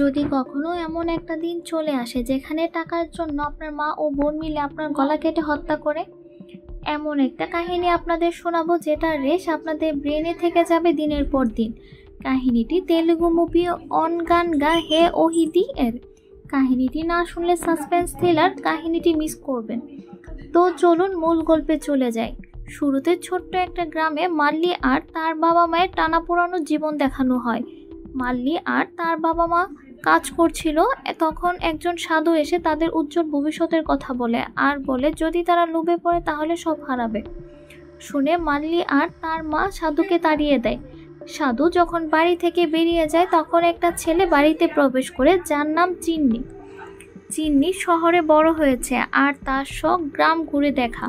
যদি কখনো এমন একটা দিন চলে আসে যেখানে টাকার জন্য আপনার মা ও বোন মিলে আপনার গলা কেটে হত্যা করে, এমন একটা কাহিনী আপনাদের শোনাবো যেটা রেশ আপনাদের ব্রেনে থেকে যাবে দিনের পর দিন। কাহিনীটি তেলুগু মুভি অন গান গা হে ওহিদি এর। কাহিনীটি না শুনলে সাসপেন্স থ্রিলার, কাহিনীটি মিস করবেন। তো চলুন মূল গল্পে চলে যাই। শুরুতে ছোট্ট একটা গ্রামে মাল্লি আর তার বাবা মায়ের টানাপোড়ানো জীবন দেখানো হয়। মাল্লি আর তার বাবা মা কাজ করছিল, তখন একজন সাধু এসে তাদের উজ্জ্বল ভবিষ্যতের কথা বলে আর বলে যদি তারা লোভে পড়ে তাহলে সব হারাবে। শুনে মাল্লি আর তার মা সাধুকে তাড়িয়ে দেয়। সাধু যখন বাড়ি থেকে বেরিয়ে যায় তখন একটা ছেলে বাড়িতে প্রবেশ করে, যার নাম চিন্নি। চিন্নি শহরে বড় হয়েছে আর তার শখ গ্রাম ঘুরে দেখা।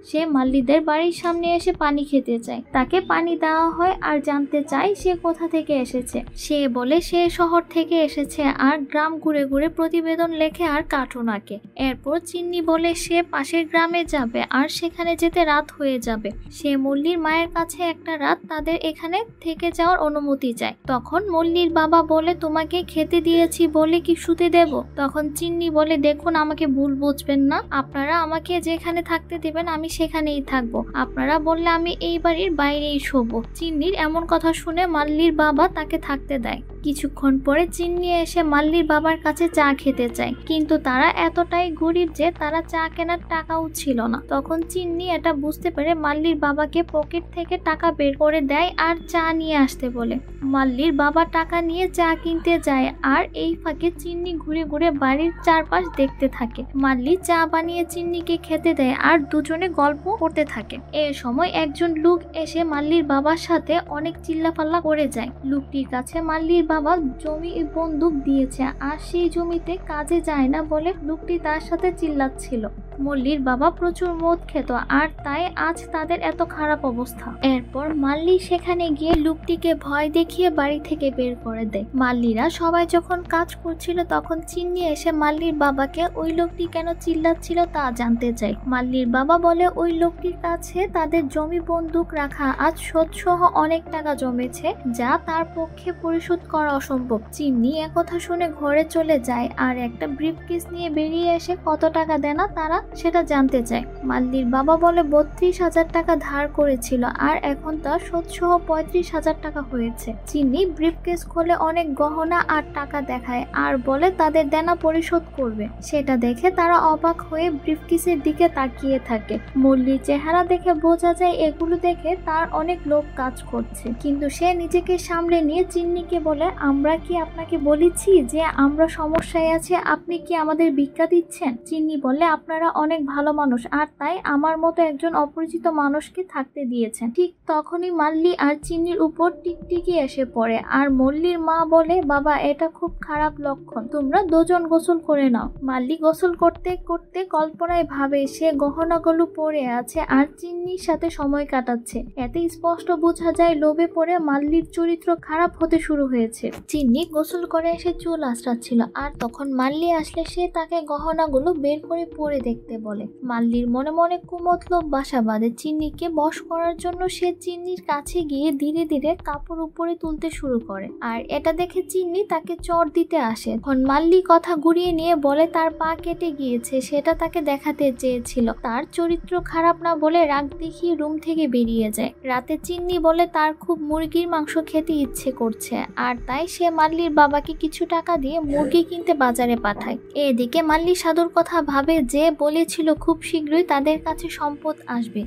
সে মাল্লিদের বাড়ির সামনে এসে পানি খেতে চায়। তাকে পানি দেওয়া হয় আর জানতে চায় সে কোথা থেকে এসেছে। সে বলে সে শহর থেকে এসেছে আর গ্রাম ঘুরে ঘুরে প্রতিবেদন লেখে আর কার্টুন আঁকে। এরপর চিন্নি বলে সে পাশের গ্রামে যাবে আর সেখানে যেতে রাত হয়ে যাবে। সে মল্লির মায়ের কাছে একটা রাত তাদের এখানে থেকে যাওয়ার অনুমতি চায়। তখন মল্লির বাবা বলে তোমাকে খেতে দিয়েছি বলে কি শুতে দেব? তখন চিন্নি বলে দেখুন, আমাকে ভুল বুঝবেন না, আপনারা আমাকে যেখানে থাকতে দেবেন আমি সেখানেই থাকবো। আপনারা বললে আমি এই বাড়ির বাইরেই শোবো। চিন্নির এমন কথা শুনে মাল্লির বাবা তাকে থাকতে দেয়। কিছুক্ষণ পরে চিন্নি এসে মাল্লির বাবার কাছে চা খেতে চায়, কিন্তু তারা এতটাই গরিব যে তারা চা কেনার টাকাও ছিল না। তখন চিন্নি এটা বুঝতে পেরে মাল্লির বাবাকে পকেট থেকে টাকা বের করে দেয় আর চা নিয়ে আসতে বলে। মাল্লির বাবা টাকা নিয়ে চা কিনতে যায় আর এই ফাঁকে চিন্নি ঘুরে ঘুরে বাড়ির চারপাশ দেখতে থাকে। মাল্লি চা বানিয়ে চিন্নিকে খেতে দেয় আর দুজনে গল্প করতে থাকে। এ সময় একজন লোক এসে মাল্লির বাবার সাথে অনেক চিল্লাপাল্লা করে যায়। লোকটির কাছে মাল্লির বাবা জমি বন্দুক দিয়েছে আর সেই জমিতে কাজে যায় না বলে লোকটি তার সাথে চিল্লাচ্ছিল। মল্লির বাবা প্রচুর মদ খেত আর তাই আজ তাদের এত খারাপ অবস্থা। এরপর মাল্লি সেখানে গিয়ে লোকটিকে ভয় দেখিয়ে বাড়ি থেকে বের করে দেয়। মাল্লিরা সবাই যখন কাজ করছিল তখন চিন্নি এসে মাল্লির বাবাকে ওই লোকটি কেন চিল্লাচ্ছিল তা জানতে চায়। মাল্লির বাবা বলে ওই লোকটির কাছে তাদের জমি বন্দুক রাখা আজ সুদসহ অনেক টাকা জমেছে, যা তার পক্ষে পরিশোধ করা অসম্ভব। চিন্নি একথা শুনে ঘরে চলে যায় আর একটা ব্রিফকেস নিয়ে বেরিয়ে এসে কত টাকা দেনা তারা সেটা জানতে চায়। মাল্লির বাবা বলে 32,000 টাকা ধার করেছিল আর এখন তার সুদসহ 35,000 টাকা হয়েছে। চিন্নি ব্রিফকেস খোলে অনেক গহনা আর টাকা দেখায় আর বলে তাদের দেনা পরিশোধ করবে। সেটা দেখে তারা অবাক হয়ে ব্রিফকেসের দিকে তাকিয়ে থাকে। মল্লির চেহারা দেখে বোঝা যায় এগুলো দেখে তার অনেক লোভ কাজ করছে, কিন্তু সে নিজেকে সামলে নিয়ে চিন্নিকে বলে আমরা কি আপনাকে বলেছি যে আমরা সমস্যায় আছি, আপনি কি আমাদের ভিক্ষা দিচ্ছেন? চিন্নি বলে আপনারা অনেক ভালো মানুষ আর তাই আমার মতো একজন অপরিচিত মানুষকে থাকতে দিয়েছেন। ঠিক তখনই মাল্লি আর চিন্নির উপর টিকটিকি এসে পড়ে আর মল্লির মা বলে বাবা এটা খুব খারাপ লক্ষণ, তোমরা দুজন গোসল করে নাও। মাল্লি গোসল করতে করতে কল্পনায় ভাবে সে গহনাগুলো পরে আছে আর চিন্নির সাথে সময় কাটাচ্ছে। এতে স্পষ্ট বোঝা যায় লোভে পড়ে মাল্লির চরিত্র খারাপ হতে শুরু হয়েছে। চিন্নি গোসল করে এসে চুল আঁচড়াচ্ছিল আর তখন মাল্লি আসলে সে তাকে গহনাগুলো বের করে পরে দেখতে বলে। মাল্লির মনে মনে কুমতলব বাসা বাঁধে চিন্নিকে বশ করার জন্য। সে চিন্নির কাছে গিয়ে ধীরে ধীরে কাপড় উপরে তুলতে শুরু করে আর এটা দেখে চিন্নি তাকে চড় দিতে আসে। তখন মাল্লি কথা ঘুরিয়ে নিয়ে বলে তার পা কেটে গিয়েছে, সেটা তাকে দেখাতে চেয়েছিল। তার চরিত্র খারাপ না বলে রাগ দেখিয়ে রুম থেকে বেরিয়ে যায়। রাতে চিন্নি বলে তার খুব মুরগির মাংস খেতে ইচ্ছে করছে আর তাই সে মাল্লির বাবাকে কিছু টাকা দিয়ে মুরগি কিনতে বাজারে পাঠায়। এদিকে মাল্লি সাধুর কথা ভাবে যে বলেছিল খুব শীঘ্রই তাদের কাছে সম্পদ আসবে।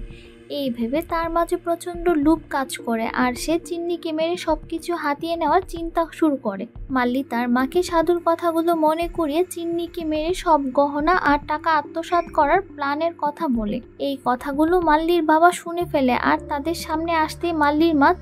এই ভেবে তার মাঝে প্রচন্ড লোভ কাজ করে আর সে চিন্নিকে মেরে সবকিছু হাতিয়ে নেওয়ার চিন্তা শুরু করে। মাল্লি তার মাকে সাধুর কথাগুলো মনে করিয়ে চিন্নিকে মেরে সব গহনা আর টাকা আত্মসাৎ করার প্ল্যানের কথা বলে। এই কথাগুলো মাল্লির বাবা শুনে ফেলে আর তাদের সামনে আসতেই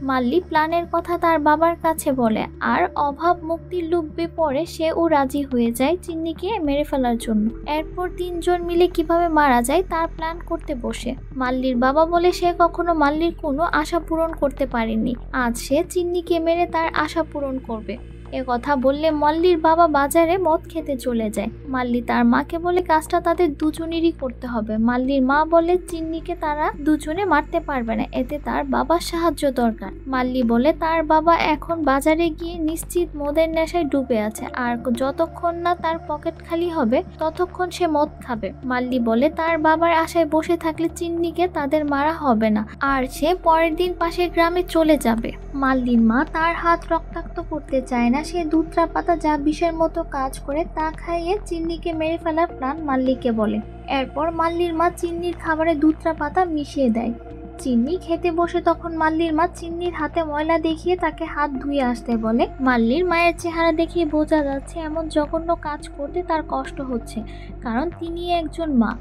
মাল্লি প্ল্যানের কথা তার বাবার কাছে বলে আর অভাব মুক্তির লোভে পড়ে সেও রাজি হয়ে যায় চিন্নিকে মেরে ফেলার জন্য। এরপর তিনজন মিলে কিভাবে মারা যায় তার প্ল্যান করতে বসে। মাল্লির বাবা বলে সে কখনো মাল্লির কোনো আশা পূরণ করতে পারেনি, আজ সে চিন্নিকে মেরে তার আশা পূরণ করবে। এ কথা বললে মাল্লির বাবা বাজারে মদ খেতে চলে যায়। মাল্লি তার মাকে বলে কাজটা তাদের দুজনেরই করতে হবে। মাল্লির মা বলে চিন্নিকে তারা দুজনে মারতে পারবে না, এতে তার বাবার সাহায্য দরকার। মাল্লি বলে তার বাবা এখন বাজারে গিয়ে নিশ্চিত মদের নেশায় ডুবে আছে, আর যতক্ষণ না তার পকেট খালি হবে ততক্ষণ সে মদ খাবে। মাল্লি বলে তার বাবার আশায় বসে থাকলে চিন্নিকে তাদের মারা হবে না, আর সে পরের দিন পাশের গ্রামে চলে যাবে। মাল্লির মা তার হাত রক্তাক্ত করতে চায় না, সে দুধরা পাতা যা বিষের মতো কাজ করে তা খাইয়ে চিন্নিকে মেরে ফেলার প্ল্যান মাল্লিকে বলে। এরপর মাল্লির মা চিন্নির খাবারে দুধরা পাতা মিশিয়ে দেয়। চিন্নি খেতে বসে তখন মাল্লির মা চিন্নির হাতে ময়লা দেখিয়ে তাকে হাত ধুয়ে আসতে বলে। মাল্লির মায়ের চেহারা দেখিয়ে বোঝা যাচ্ছে এমন জঘন্য কাজ করতে তার কষ্ট হচ্ছে, কারণ তিনি একজন মা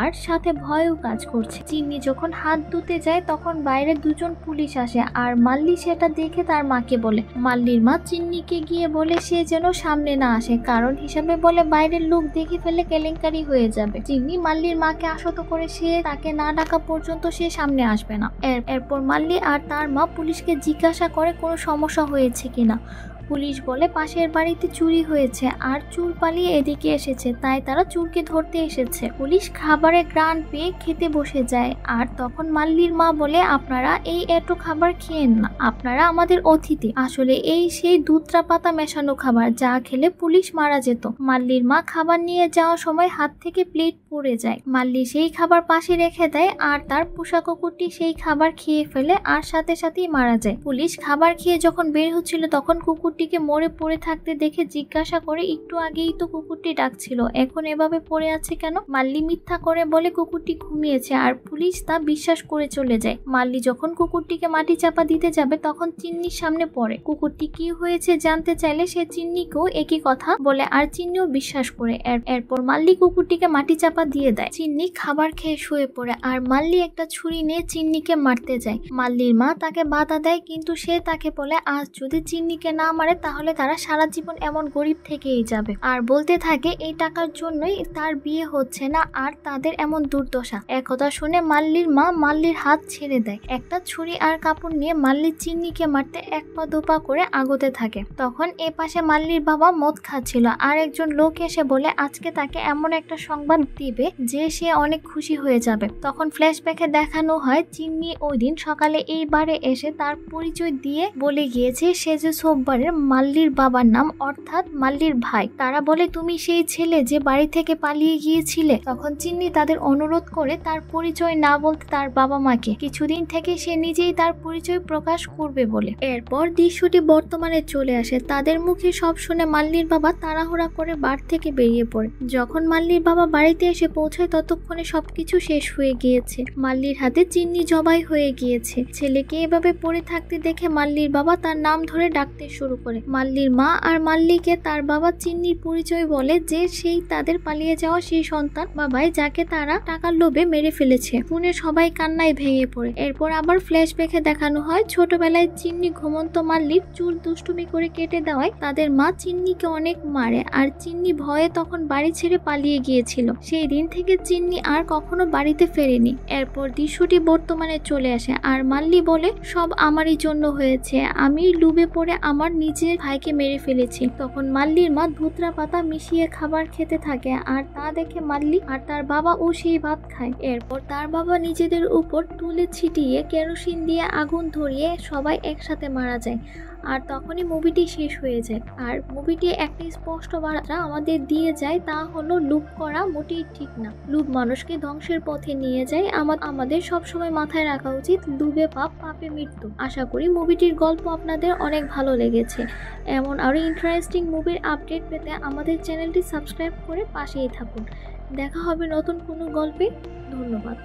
আর সাথে ভয়ও কাজ করছে। চিন্নি যখন হাত ধুতে যায় তখন বাইরে দুজন পুলিশ আসে, আর মাল্লি সেটা দেখে তার মাকে বলে। মাল্লির মা চিন্নিকে গিয়ে বলে সে যেন সামনে না আসে, কারণ হিসাবে বলে বাইরের লোক দেখে ফেলে কেলেঙ্কারি হয়ে যাবে। চিন্নি মাল্লির মাকে আশ্বস্ত করে সে তাকে না ডাকা পর্যন্ত সে সামনে আসবে না। এরপর মাল্লি আর তার মা পুলিশকে জিজ্ঞাসা করে কোনো সমস্যা হয়েছে কিনা। পুলিশ বলে পাশের বাড়িতে চুরি হয়েছে আর চোর পালিয়ে এদিকে এসেছে, তাই তারা চোরকে ধরতে এসেছে। পুলিশ খাবারের গ্রান পেয়ে খেতে বসে যায়, আর তখন মাল্লির মা বলে আপনারা এই এত খাবার খেয়েন না, আপনারা আমাদের অতিথি। আসলে এই সেই দুধরা পাতা মেশানো খাবার যা খেলে পুলিশ মারা যেত। মাল্লির মা খাবার নিয়ে যাওয়ার সময় হাত থেকে প্লেট পড়ে যায়। মাল্লি সেই খাবার পাশে রেখে দেয়, আর তার পোষা কুকুরটি সেই খাবার খেয়ে ফেলে আর সাথে সাথেই মারা যায়। পুলিশ খাবার খেয়ে যখন বের হচ্ছিল তখন কুকুরটিকে মরে পড়ে থাকতে দেখে জিজ্ঞাসা করে একটু আগেই তো কুকুরটি ডাকছিল, এখন এভাবে পড়ে আছে কেন? মাল্লি মিথ্যা করে বলে কুকুরটি ঘুমিয়েছে, আর পুলিশ তা বিশ্বাস করে চলে যায়। মাল্লি যখন কুকুরটিকে মাটি চাপা দিতে যাবে তখন চিন্নির সামনে পড়ে। কুকুরটি কি হয়েছে জানতে চাইলে সে চিন্নিকেও একই কথা বলে, আর চিন্নিও বিশ্বাস করে। এরপর মাল্লি কুকুরটিকে মাটি চাপা দিয়ে দেয়। চিন্নি খাবার খেয়ে শুয়ে পড়ে, আর মাল্লি একটা ছুরি নিয়ে চিন্নিকে মারতে যায়। মাল্লির মা তাকে বাধা দেয়, কিন্তু সে তাকে বলে আজ যদি চিন্নিকে না মারে তাহলে তারা সারা জীবন এমন গরিব থেকেই যাবে, আর বলতে থাকে এই টাকার জন্যই তার বিয়ে হচ্ছে না আর তাদের এমন দুর্দশা। একথা শুনে মাল্লির মা মাল্লির হাত ছেড়ে দেয়। একটা ছুরি আর কাপড় নিয়ে মাল্লি চিন্নিকে মারতে এক পা দুপা করে আগতে থাকে। তখন এ পাশে মাল্লির বাবা মদ খাচ্ছিল, আর একজন লোক এসে বলে আজকে তাকে এমন একটা সংবাদ দিবে যে সে অনেক খুশি হয়ে যাবে। তখন ফ্ল্যাশব্যাকে দেখানো হয় চিন্নি ওই দিন সকালে এই বারে এসে তার পরিচয় দিয়ে বলে গিয়েছে সে যে সোমবারের মাল্লির বাবার নাম, অর্থাৎ মাল্লির ভাই। তারা বলে তুমি সেই ছেলে যে বাড়ি থেকে পালিয়ে গিয়েছিলে। তখন চিন্নি তাদের অনুরোধ করে তার পরিচয় না বলতে তার বাবা মাকে, কিছুদিন থেকে সে নিজেই তার পরিচয় প্রকাশ করবে বলে। এরপর দৃশ্যটি বর্তমানে চলে আসে। তাদের মুখে সব শুনে মাল্লির বাবা তাড়াহুড়া করে বাড়ি থেকে বেরিয়ে পড়ে। যখন মাল্লির বাবা বাড়িতে এসে পৌঁছায় ততক্ষণে সবকিছু শেষ হয়ে গিয়েছে। মাল্লির হাতে চিন্নি জবাই হয়ে গিয়েছে। ছেলেকে এভাবে পড়ে থাকতে দেখে মাল্লির বাবা তার নাম ধরে ডাকতে শুরু করে। মাল্লির মা আর মাল্লিকে তার বাবা চিন্নির পরিচয় বলে যে সেই তাদের পালিয়ে যাওয়া সেই সন্তান বাবাই, যাকে তারা টাকার লোভে মেরে ফেলেছে। শুনে সবাই কান্নায় ভেঙে পড়ে। এরপর আবার ফ্ল্যাশব্যাকে দেখানো হয় ছোটবেলায় চিন্নি ঘুমন্ত মাল্লির চুল দুষ্টুমি করে কেটে দেওয়ায় তাদের মা চিন্নিকে অনেক মারে, আর চিন্নি ভয়ে তখন বাড়ি ছেড়ে পালিয়ে গিয়েছিল। সেই দিন থেকে চিন্নি আর কখনো বাড়িতে ফেরেনি। এরপর দৃশ্যটি বর্তমানে চলে আসে, আর মাল্লি বলে সব আমারই জন্য হয়েছে, আমি লুবে পড়ে আমার নিজের ভাইকে মেরে ফেলেছি। তখন মাল্লির মা ধুতরা পাতা মিশিয়ে খাবার খেতে থাকে, আর তা দেখে মাল্লি আর তার বাবা ও সেই ভাত খায়। এরপর তার বাবা নিজেদের উপর তুলে ছিটিয়ে কেরোসিন দিয়ে আগুন ধরিয়ে সবাই একসাথে মারা যায়। আর তখনই মুভিটি শেষ হয়ে যায়। আর মুভিটি একটা স্পষ্ট বার্তা আমাদের দিয়ে যায়, তা হলো লুপ করা মোটেই ঠিক না। লুপ মানুষকে ধ্বংসের পথে নিয়ে যায়। আমাদের সবসময় মাথায় রাখা উচিত লুবে পাপ, পাপে মৃত্যু। আশা করি মুভিটির গল্প আপনাদের অনেক ভালো লেগেছে। এমন আরো ইন্টারেস্টিং মুভির আপডেট পেতে আমাদের চ্যানেলটি সাবস্ক্রাইব করে পাশেই থাকুন। দেখা হবে নতুন কোনো গল্পে। ধন্যবাদ।